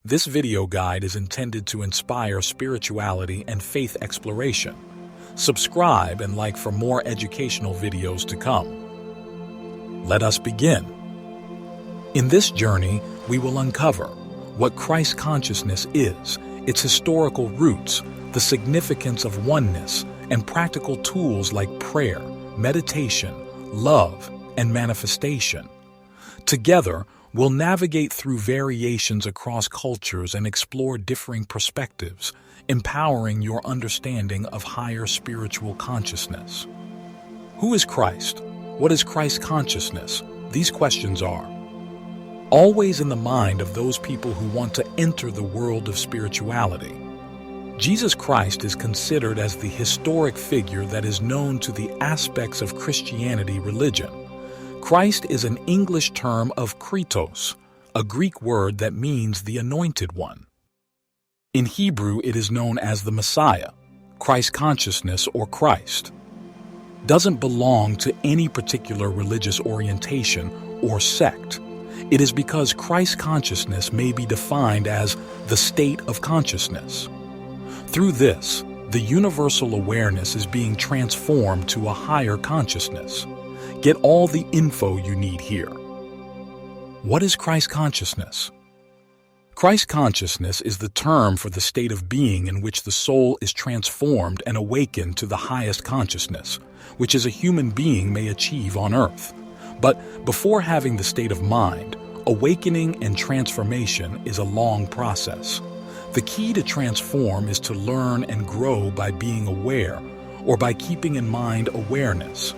This video guide is intended to inspire spirituality and faith exploration. Subscribe and like for more educational videos to come. Let us begin. In this journey, we will uncover what Christ consciousness is, its historical roots, the significance of oneness, and practical tools like prayer, meditation, love, and manifestation. Together, we'll navigate through variations across cultures and explore differing perspectives, empowering your understanding of higher spiritual consciousness. Who is Christ? What is Christ consciousness? These questions are always in the mind of those people who want to enter the world of spirituality. Jesus Christ is considered as the historic figure that is known to the aspects of Christianity religion. Christ is an English term of Christos, a Greek word that means the anointed one. In Hebrew, it is known as the Messiah. Christ consciousness, or Christ, doesn't belong to any particular religious orientation or sect. It is because Christ consciousness may be defined as the state of consciousness. Through this, the universal awareness is being transformed to a higher consciousness. Get all the info you need here. What is Christ consciousness? Christ consciousness is the term for the state of being in which the soul is transformed and awakened to the highest consciousness, which is a human being may achieve on earth. But before having the state of mind, awakening and transformation is a long process. The key to transform is to learn and grow by being aware, or by keeping in mind awareness.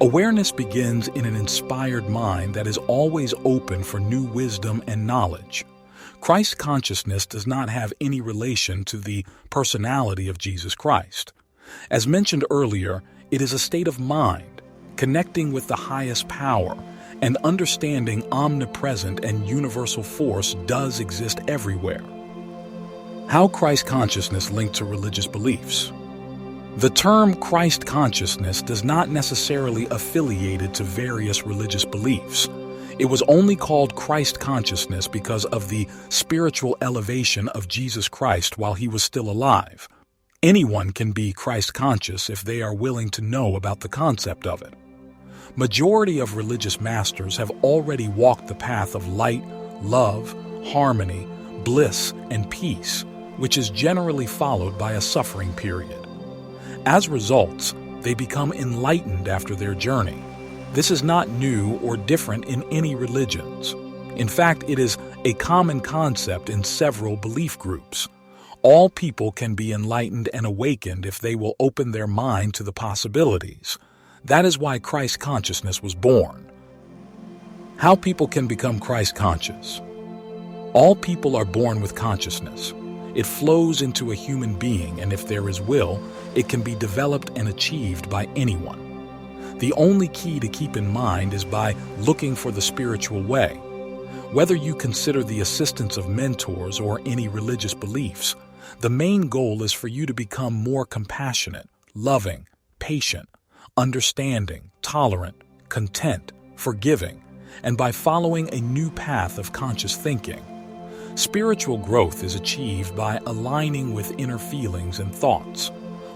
Awareness begins in an inspired mind that is always open for new wisdom and knowledge. Christ consciousness does not have any relation to the personality of Jesus Christ. As mentioned earlier, it is a state of mind, connecting with the highest power, and understanding omnipresent and universal force does exist everywhere. How Christ consciousness linked to religious beliefs? The term Christ consciousness does not necessarily affiliated to various religious beliefs. It was only called Christ consciousness because of the spiritual elevation of Jesus Christ while he was still alive. Anyone can be Christ conscious if they are willing to know about the concept of it. Majority of religious masters have already walked the path of light, love, harmony, bliss, and peace, which is generally followed by a suffering period. As results, they become enlightened after their journey. This is not new or different in any religions. In fact, it is a common concept in several belief groups. All people can be enlightened and awakened if they will open their mind to the possibilities. That is why Christ consciousness was born. How people can become Christ conscious? All people are born with consciousness. It flows into a human being, and if there is will, it can be developed and achieved by anyone. The only key to keep in mind is by looking for the spiritual way. Whether you consider the assistance of mentors or any religious beliefs, the main goal is for you to become more compassionate, loving, patient, understanding, tolerant, content, forgiving, and by following a new path of conscious thinking. Spiritual growth is achieved by aligning with inner feelings and thoughts.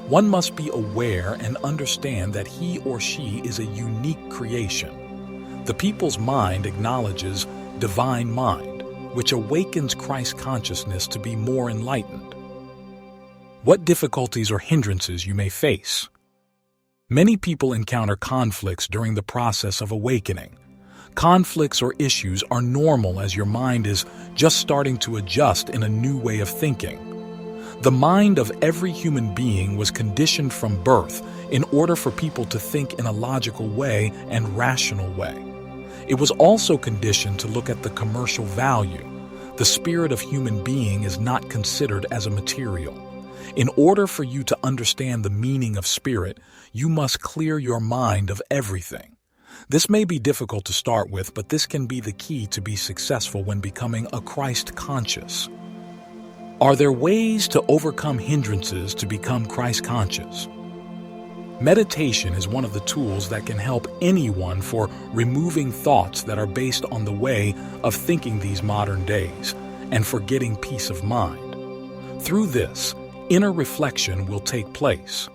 One must be aware and understand that he or she is a unique creation. The people's mind acknowledges divine mind, which awakens Christ consciousness to be more enlightened. What difficulties or hindrances you may face? Many people encounter conflicts during the process of awakening. Conflicts or issues are normal as your mind is just starting to adjust in a new way of thinking. The mind of every human being was conditioned from birth in order for people to think in a logical way and rational way. It was also conditioned to look at the commercial value. The spirit of human being is not considered as a material. In order for you to understand the meaning of spirit, you must clear your mind of everything. This may be difficult to start with, but this can be the key to be successful when becoming a Christ conscious. Are there ways to overcome hindrances to become Christ conscious? Meditation is one of the tools that can help anyone for removing thoughts that are based on the way of thinking these modern days, and for getting peace of mind. Through this, inner reflection will take place.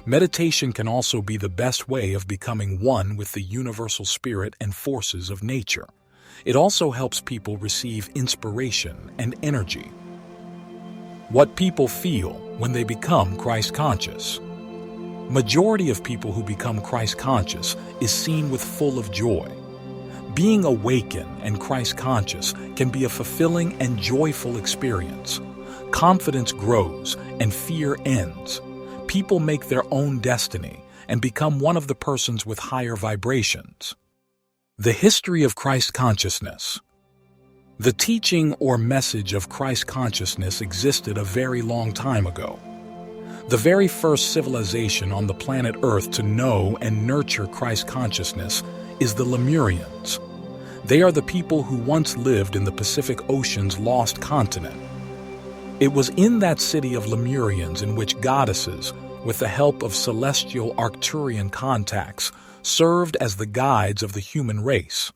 Meditation can also be the best way of becoming one with the universal spirit and forces of nature. It also helps people receive inspiration and energy. What people feel when they become Christ-conscious. Majority of people who become Christ-conscious is seen with full of joy. Being awakened and Christ-conscious can be a fulfilling and joyful experience. Confidence grows and fear ends. People make their own destiny and become one of the persons with higher vibrations. The history of Christ consciousness. The teaching or message of Christ consciousness existed a very long time ago. The very first civilization on the planet Earth to know and nurture Christ consciousness is the Lemurians. They are the people who once lived in the Pacific Ocean's lost continent. It was in that city of Lemurians in which goddesses, with the help of celestial Arcturian contacts, served as the guides of the human race.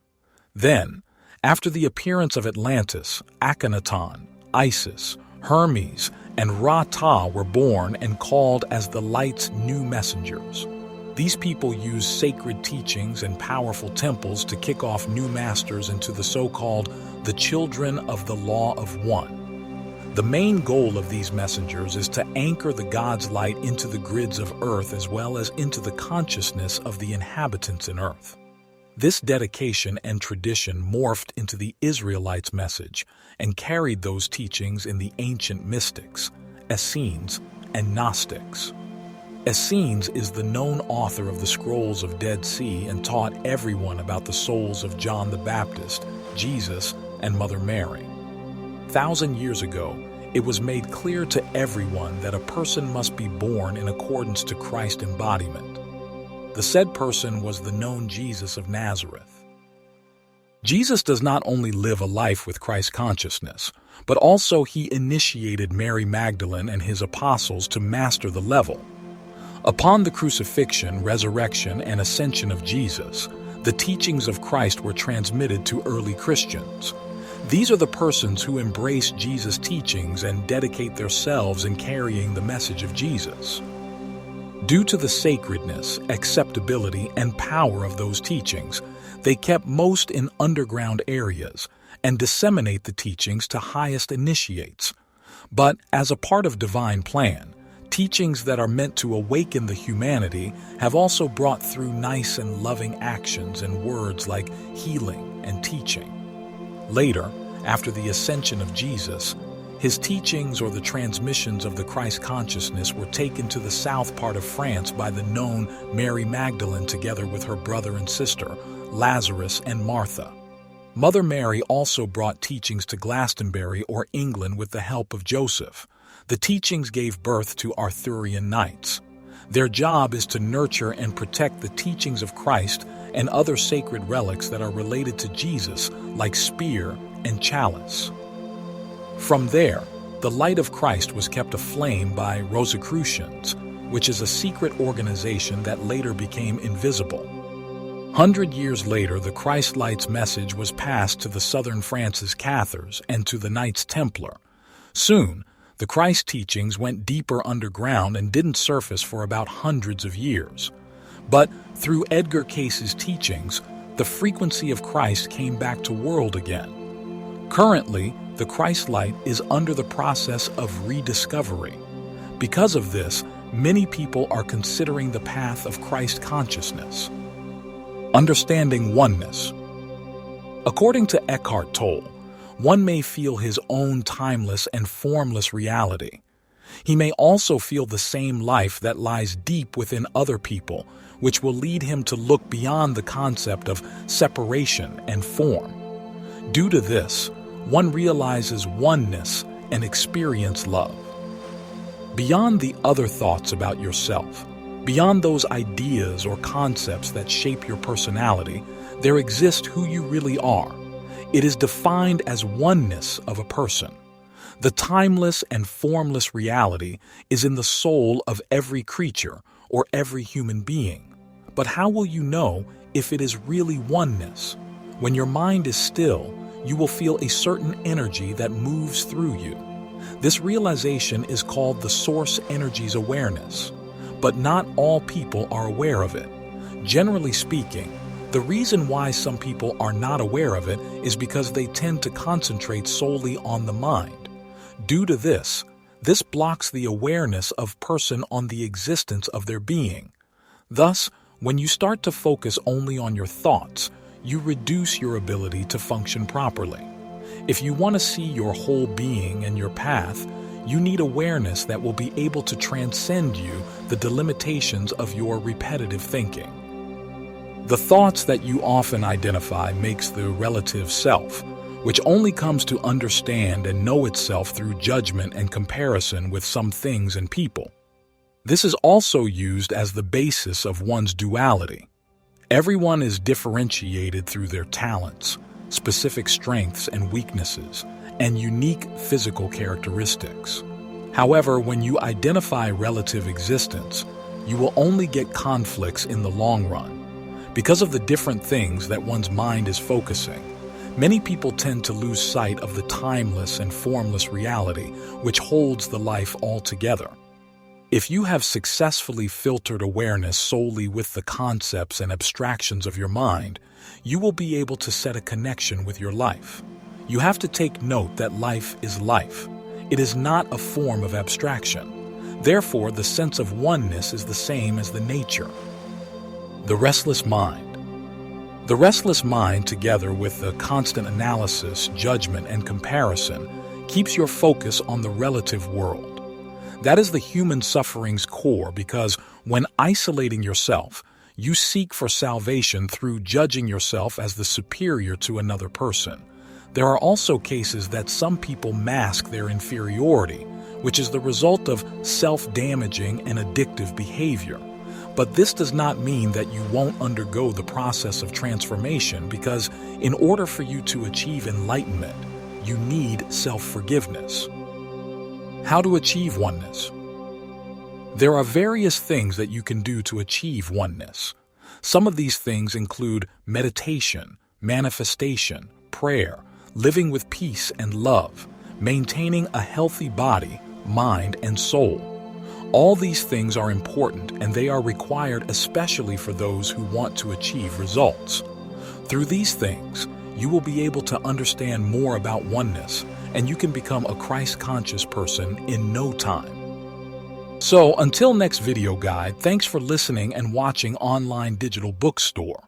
Then, after the appearance of Atlantis, Akhenaton, Isis, Hermes, and Ra-Ta were born and called as the light's new messengers. These people used sacred teachings and powerful temples to kick off new masters into the so-called the children of the Law of One. The main goal of these messengers is to anchor the God's light into the grids of Earth as well as into the consciousness of the inhabitants in Earth. This dedication and tradition morphed into the Israelites' message and carried those teachings in the ancient mystics, Essenes, and Gnostics. Essenes is the known author of the Scrolls of Dead Sea and taught everyone about the souls of John the Baptist, Jesus, and Mother Mary. 1,000 years ago, it was made clear to everyone that a person must be born in accordance to Christ's embodiment. The said person was the known Jesus of Nazareth. Jesus does not only live a life with Christ consciousness, but also he initiated Mary Magdalene and his apostles to master the level. Upon the crucifixion, resurrection, and ascension of Jesus, the teachings of Christ were transmitted to early Christians. These are the persons who embrace Jesus' teachings and dedicate themselves in carrying the message of Jesus. Due to the sacredness, acceptability, and power of those teachings, they kept most in underground areas and disseminate the teachings to highest initiates. But as a part of divine plan, teachings that are meant to awaken the humanity have also brought through nice and loving actions and words like healing and teaching. Later, after the ascension of Jesus, his teachings or the transmissions of the Christ consciousness were taken to the south part of France by the known Mary Magdalene together with her brother and sister, Lazarus and Martha. Mother Mary also brought teachings to Glastonbury or England with the help of Joseph. The teachings gave birth to Arthurian knights. Their job is to nurture and protect the teachings of Christ and other sacred relics that are related to Jesus, like spear and chalice. From there, the light of Christ was kept aflame by Rosicrucians, which is a secret organization that later became invisible. 100 years later, the Christ light's message was passed to the southern France's Cathars and to the Knights Templar. Soon, the Christ teachings went deeper underground and didn't surface for about hundreds of years. But through Edgar Case's teachings, the frequency of Christ came back to world again. Currently, the Christ light is under the process of rediscovery. Because of this, many people are considering the path of Christ consciousness. Understanding oneness. According to Eckhart Tolle, one may feel his own timeless and formless reality. He may also feel the same life that lies deep within other people, which will lead him to look beyond the concept of separation and form. Due to this, one realizes oneness and experience love. Beyond the other thoughts about yourself, beyond those ideas or concepts that shape your personality, there exists who you really are. It is defined as oneness of a person. The timeless and formless reality is in the soul of every creature or every human being. But how will you know if it is really oneness? When your mind is still, you will feel a certain energy that moves through you. This realization is called the source energy's awareness, but not all people are aware of it. Generally speaking, the reason why some people are not aware of it is because they tend to concentrate solely on the mind. Due to this blocks the awareness of person on the existence of their being. Thus, when you start to focus only on your thoughts, you reduce your ability to function properly. If you want to see your whole being and your path, you need awareness that will be able to transcend the delimitations of your repetitive thinking. The thoughts that you often identify makes the relative self, which only comes to understand and know itself through judgment and comparison with some things and people. This is also used as the basis of one's duality. Everyone is differentiated through their talents, specific strengths and weaknesses, and unique physical characteristics. However, when you identify relative existence, you will only get conflicts in the long run. Because of the different things that one's mind is focusing, many people tend to lose sight of the timeless and formless reality which holds the life altogether. If you have successfully filtered awareness solely with the concepts and abstractions of your mind, you will be able to set a connection with your life. You have to take note that life is life. It is not a form of abstraction. Therefore, the sense of oneness is the same as the nature. The restless mind. The restless mind, together with the constant analysis, judgment, and comparison, keeps your focus on the relative world. That is the human suffering's core, because when isolating yourself, you seek for salvation through judging yourself as the superior to another person. There are also cases that some people mask their inferiority, which is the result of self-damaging and addictive behavior. But this does not mean that you won't undergo the process of transformation, because in order for you to achieve enlightenment, you need self-forgiveness. How to achieve oneness? There are various things that you can do to achieve oneness. Some of these things include meditation, manifestation, prayer, living with peace and love, maintaining a healthy body, mind, and soul. All these things are important, and they are required especially for those who want to achieve results. Through these things, you will be able to understand more about oneness, and you can become a Christ-conscious person in no time. So, until next video guide, thanks for listening and watching Online Digital Bookstore.